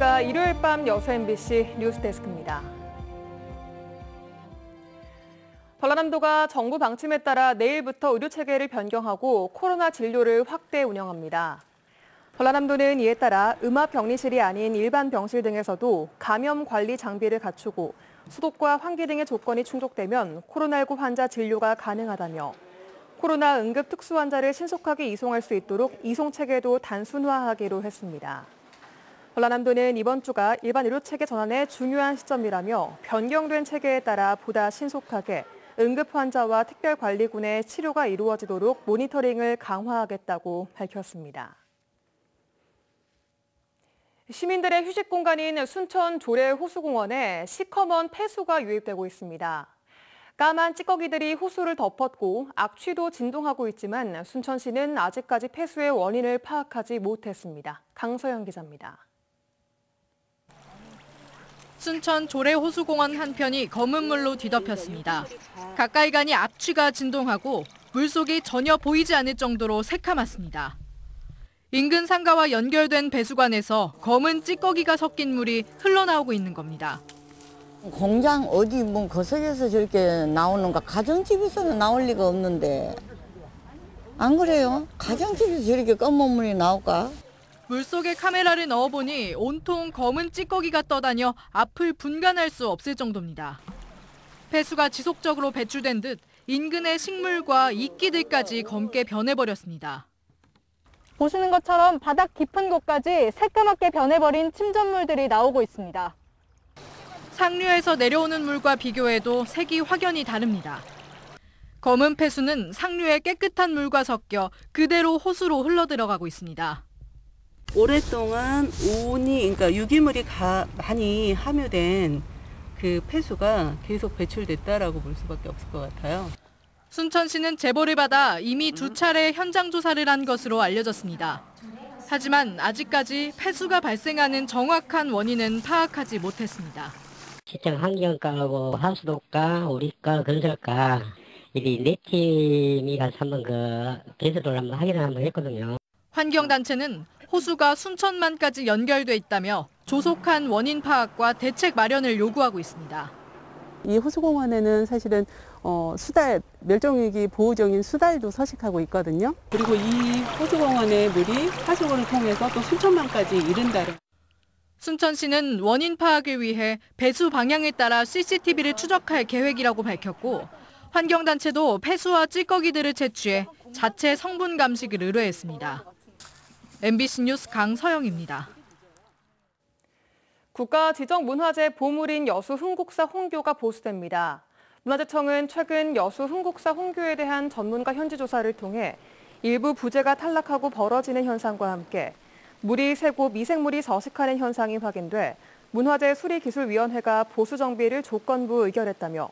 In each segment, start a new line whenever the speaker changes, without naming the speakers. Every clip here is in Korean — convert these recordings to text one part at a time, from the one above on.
안녕하십니까. 일요일 밤 여수 MBC 뉴스데스크입니다. 전라남도가 정부 방침에 따라 내일부터 의료체계를 변경하고 코로나 진료를 확대 운영합니다. 전라남도는 이에 따라 음압병리실이 아닌 일반 병실 등에서도 감염 관리 장비를 갖추고 소독과 환기 등의 조건이 충족되면 코로나19 환자 진료가 가능하다며 코로나 응급 특수환자를 신속하게 이송할 수 있도록 이송체계도 단순화하기로 했습니다. 전라남도는 이번 주가 일반 의료체계 전환의 중요한 시점이라며 변경된 체계에 따라 보다 신속하게 응급 환자와 특별관리군의 치료가 이루어지도록 모니터링을 강화하겠다고 밝혔습니다. 시민들의 휴식 공간인 순천 조례 호수공원에 시커먼 폐수가 유입되고 있습니다. 까만 찌꺼기들이 호수를 덮었고 악취도 진동하고 있지만 순천시는 아직까지 폐수의 원인을 파악하지 못했습니다. 강서영 기자입니다.
순천 조례 호수공원 한편이 검은 물로 뒤덮였습니다. 가까이 가니 악취가 진동하고 물속이 전혀 보이지 않을 정도로 새카맣습니다. 인근 상가와 연결된 배수관에서 검은 찌꺼기가 섞인 물이 흘러나오고 있는 겁니다.
공장 어디 뭐 거석에서 저렇게 나오는가? 가정집에서는 나올 리가 없는데. 안 그래요? 가정집에서 저렇게 검은 물이 나올까?
물속에 카메라를 넣어보니 온통 검은 찌꺼기가 떠다녀 앞을 분간할 수 없을 정도입니다. 폐수가 지속적으로 배출된 듯 인근의 식물과 이끼들까지 검게 변해버렸습니다.
보시는 것처럼 바닥 깊은 곳까지 새까맣게 변해버린 침전물들이 나오고 있습니다.
상류에서 내려오는 물과 비교해도 색이 확연히 다릅니다. 검은 폐수는 상류의 깨끗한 물과 섞여 그대로 호수로 흘러들어가고 있습니다.
오랫동안 그러니까 유기물이 많이 함유된 그 폐수가 계속 배출됐다라고 볼 수밖에 없을 것 같아요.
순천시는 제보를 받아 이미 2차례 현장 조사를 한 것으로 알려졌습니다. 하지만 아직까지 폐수가 발생하는 정확한 원인은 파악하지 못했습니다.
시청 환경과하고 하수도과, 우리과, 건설과 이 네 팀이 가서 한번 배수를 한번 확인을 한번 했거든요.
환경단체는 호수가 순천만까지 연결돼 있다며 조속한 원인 파악과 대책 마련을 요구하고 있습니다.
이 호수공원에는 사실은 수달, 멸종위기 보호종인 수달도 서식하고 있거든요. 그리고 이 호수공원의 물이 하수구를 통해서 또 순천만까지 이른다는.
순천시는 원인 파악을 위해 배수 방향에 따라 CCTV를 추적할 계획이라고 밝혔고 환경단체도 폐수와 찌꺼기들을 채취해 자체 성분 감식을 의뢰했습니다. MBC 뉴스 강서영입니다.
국가지정문화재 보물인 여수 흥국사 홍교가 보수됩니다. 문화재청은 최근 여수 흥국사 홍교에 대한 전문가 현지 조사를 통해 일부 부재가 탈락하고 벌어지는 현상과 함께 물이 새고 미생물이 서식하는 현상이 확인돼 문화재 수리기술위원회가 보수 정비를 조건부 의결했다며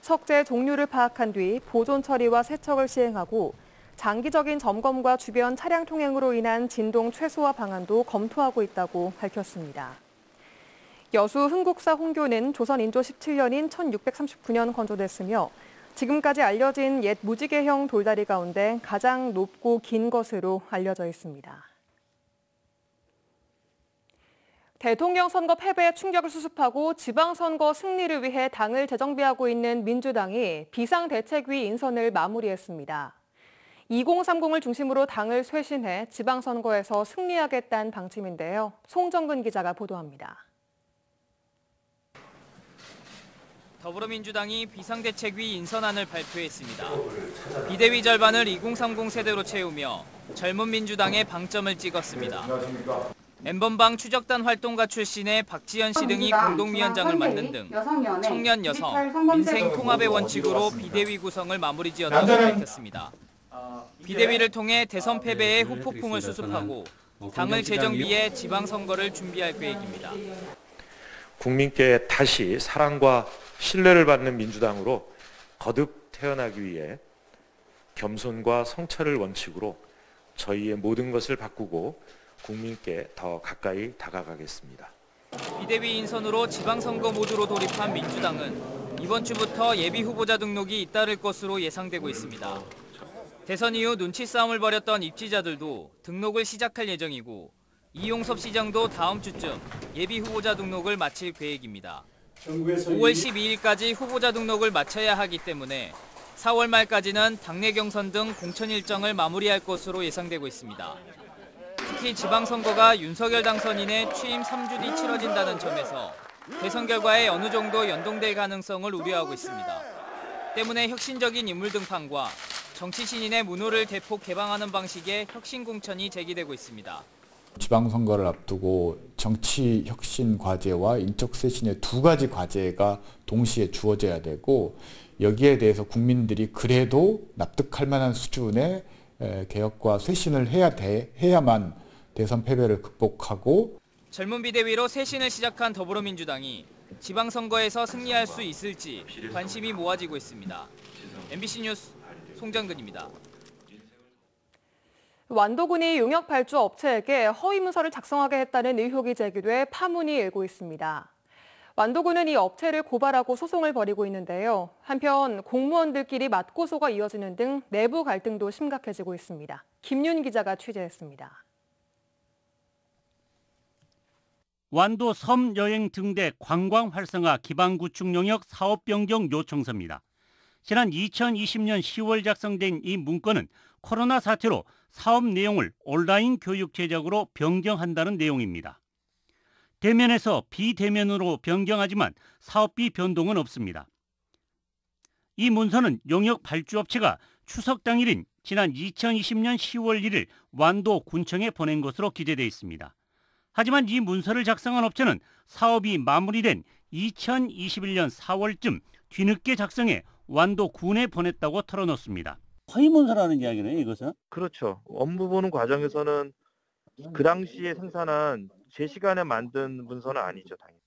석재 종류를 파악한 뒤 보존 처리와 세척을 시행하고 장기적인 점검과 주변 차량 통행으로 인한 진동 최소화 방안도 검토하고 있다고 밝혔습니다. 여수 흥국사 홍교는 조선 인조 17년인 1639년 건조됐으며 지금까지 알려진 옛 무지개형 돌다리 가운데 가장 높고 긴 것으로 알려져 있습니다. 대통령 선거 패배에 충격을 수습하고 지방선거 승리를 위해 당을 재정비하고 있는 민주당이 비상대책위 인선을 마무리했습니다. 2030을 중심으로 당을 쇄신해 지방선거에서 승리하겠다는 방침인데요. 송정근 기자가 보도합니다.
더불어민주당이 비상대책위 인선안을 발표했습니다. 비대위 절반을 2030 세대로 채우며 젊은 민주당에 방점을 찍었습니다. N번방 추적단 활동가 출신의 박지현 씨 등이 공동위원장을 맡는 등 청년 여성, 민생 통합의 원칙으로 비대위 구성을 마무리 지었다고 밝혔습니다. 비대위를 통해 대선 패배의 후폭풍을 수습하고 당을 재정비해 지방선거를 준비할 계획입니다.
국민께 다시 사랑과 신뢰를 받는 민주당으로 거듭 태어나기 위해 겸손과 성찰을 원칙으로 저희의 모든 것을 바꾸고 국민께 더 가까이 다가가겠습니다.
비대위 인선으로 지방선거 모드로 돌입한 민주당은 이번 주부터 예비 후보자 등록이 잇따를 것으로 예상되고 있습니다. 대선 이후 눈치 싸움을 벌였던 입지자들도 등록을 시작할 예정이고 이용섭 시장도 다음 주쯤 예비 후보자 등록을 마칠 계획입니다. 5월 12일까지 후보자 등록을 마쳐야 하기 때문에 4월 말까지는 당내 경선 등 공천 일정을 마무리할 것으로 예상되고 있습니다. 특히 지방선거가 윤석열 당선인의 취임 3주 뒤 치러진다는 점에서 대선 결과에 어느 정도 연동될 가능성을 우려하고 있습니다. 때문에 혁신적인 인물 등판과 정치 신인의 문호를 대폭 개방하는 방식의 혁신 공천이 제기되고 있습니다.
지방선거를 앞두고 정치 혁신 과제와 인적 쇄신의 두 가지 과제가 동시에 주어져야 되고, 여기에 대해서 국민들이 그래도 납득할 만한 수준의 개혁과 쇄신을 해야만 대선 패배를 극복하고,
젊은 비대위로 쇄신을 시작한 더불어민주당이 지방선거에서 승리할 수 있을지 관심이 모아지고 있습니다. MBC 뉴스 송정근입니다.
완도군이 용역 발주 업체에게 허위 문서를 작성하게 했다는 의혹이 제기돼 파문이 일고 있습니다. 완도군은 이 업체를 고발하고 소송을 벌이고 있는데요. 한편 공무원들끼리 맞고소가 이어지는 등 내부 갈등도 심각해지고 있습니다. 김윤 기자가 취재했습니다.
완도 섬 여행 등대 관광 활성화 기반 구축 용역 사업 변경 요청서입니다. 지난 2020년 10월 작성된 이 문건은 코로나 사태로 사업 내용을 온라인 교육 제작으로 변경한다는 내용입니다. 대면에서 비대면으로 변경하지만 사업비 변동은 없습니다. 이 문서는 용역 발주업체가 추석 당일인 지난 2020년 10월 1일 완도 군청에 보낸 것으로 기재되어 있습니다. 하지만 이 문서를 작성한 업체는 사업이 마무리된 2021년 4월쯤 뒤늦게 작성해 완도 군에 보냈다고 털어놓습니다.
허위문서라는 이야기네요, 이것은?
그렇죠. 업무 보는 과정에서는 그 당시에 생산한 제 시간에 만든 문서는 아니죠, 당연히.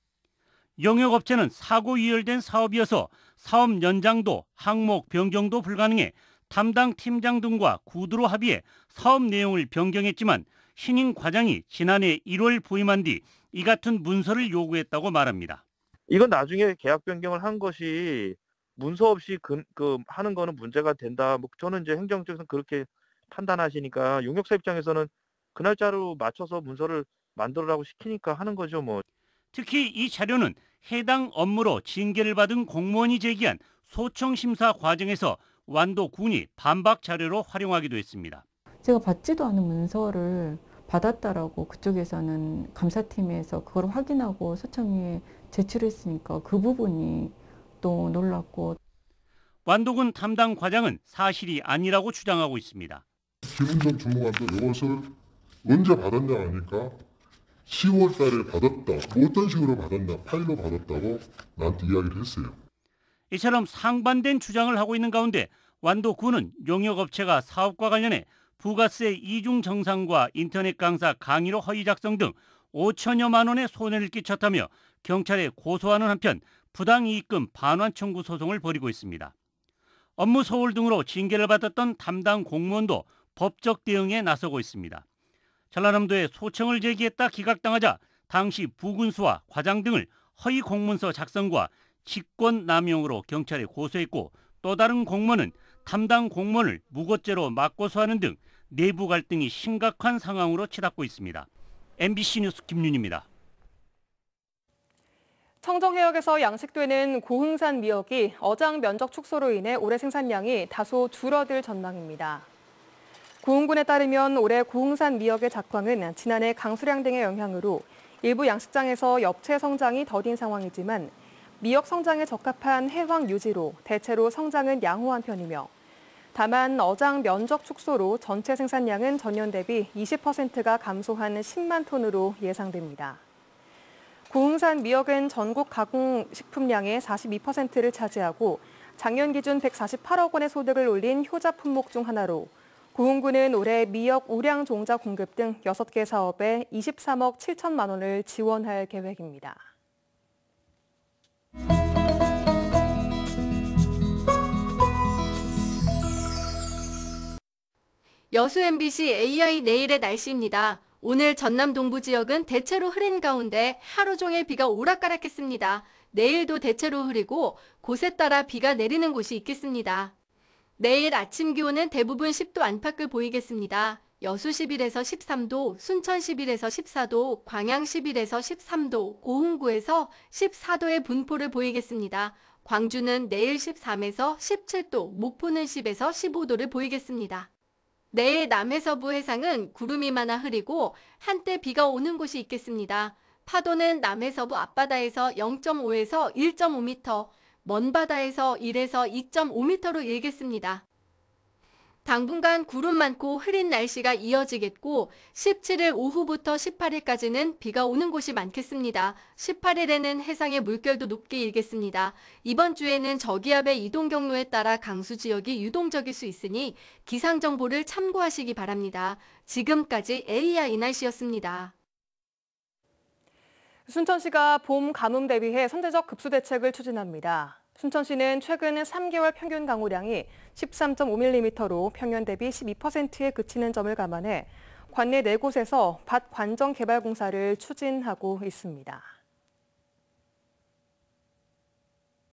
용역업체는 사고 유혈된 사업이어서 사업 연장도 항목 변경도 불가능해 담당 팀장 등과 구두로 합의해 사업 내용을 변경했지만 신임 과장이 지난해 1월 부임한 뒤 이 같은 문서를 요구했다고 말합니다.
이건 나중에 계약 변경을 한 것이 문서 없이 하는 거는 문제가 된다. 저는 이제 행정적으로는 그렇게 판단하시니까 용역사 입장에서는 그 날짜로 맞춰서 문서를 만들으라고 시키니까 하는 거죠, 뭐.
특히 이 자료는 해당 업무로 징계를 받은 공무원이 제기한 소청 심사 과정에서 완도군이 반박 자료로 활용하기도 했습니다.
제가 받지도 않은 문서를 받았다라고 그쪽에서는 감사팀에서 그걸 확인하고 소청위에 제출했으니까 그 부분이 또 놀랐고.
완도군 담당 과장은 사실이 아니라고 주장하고 있습니다.
김은정 주무관도 이것을 언제 받았냐 하니까 10월 달에 받았다. 뭐 어떤 식으로 받았냐. 파일로 받았다고 나한테 이야기를 했어요.
이처럼 상반된 주장을 하고 있는 가운데 완도군은 용역업체가 사업과 관련해 부가세 이중 정산과 인터넷 강사 강의로 허위 작성 등 5천여만 원의 손해를 끼쳤다며 경찰에 고소하는 한편 부당이익금 반환 청구 소송을 벌이고 있습니다. 업무 소홀 등으로 징계를 받았던 담당 공무원도 법적 대응에 나서고 있습니다. 전라남도에 소청을 제기했다 기각당하자 당시 부군수와 과장 등을 허위 공문서 작성과 직권 남용으로 경찰에 고소했고, 또 다른 공무원은 담당 공무원을 무고죄로 맞고소하는 등 내부 갈등이 심각한 상황으로 치닫고 있습니다. MBC 뉴스 김윤입니다.
청정해역에서 양식되는 고흥산 미역이 어장 면적 축소로 인해 올해 생산량이 다소 줄어들 전망입니다. 고흥군에 따르면 올해 고흥산 미역의 작황은 지난해 강수량 등의 영향으로 일부 양식장에서 엽채 성장이 더딘 상황이지만 미역 성장에 적합한 해황 유지로 대체로 성장은 양호한 편이며, 다만 어장 면적 축소로 전체 생산량은 전년 대비 20%가 감소한 10만 톤으로 예상됩니다. 고흥산 미역은 전국 가공식품량의 42%를 차지하고 작년 기준 148억 원의 소득을 올린 효자 품목 중 하나로 고흥군은 올해 미역 우량 종자 공급 등 6개 사업에 23억 7천만 원을 지원할 계획입니다.
여수 MBC AI 내일의 날씨입니다. 오늘 전남 동부 지역은 대체로 흐린 가운데 하루 종일 비가 오락가락했습니다. 내일도 대체로 흐리고 곳에 따라 비가 내리는 곳이 있겠습니다. 내일 아침 기온은 대부분 10도 안팎을 보이겠습니다. 여수 11에서 13도, 순천 11에서 14도, 광양 11에서 13도, 고흥구에서 14도의 분포를 보이겠습니다. 광주는 내일 13에서 17도, 목포는 10에서 15도를 보이겠습니다. 내일 남해서부 해상은 구름이 많아 흐리고 한때 비가 오는 곳이 있겠습니다. 파도는 남해서부 앞바다에서 0.5에서 1.5m, 먼바다에서 1에서 2.5m로 일겠습니다. 당분간 구름 많고 흐린 날씨가 이어지겠고 17일 오후부터 18일까지는 비가 오는 곳이 많겠습니다. 18일에는 해상의 물결도 높게 일겠습니다. 이번 주에는 저기압의 이동 경로에 따라 강수 지역이 유동적일 수 있으니 기상정보를 참고하시기 바랍니다. 지금까지 AI 날씨였습니다.
순천시가 봄 가뭄 대비해 선제적 급수 대책을 추진합니다. 순천시는 최근 3개월 평균 강우량이 13.5mm로 평년 대비 12%에 그치는 점을 감안해 관내 4곳에서 밭 관정 개발 공사를 추진하고 있습니다.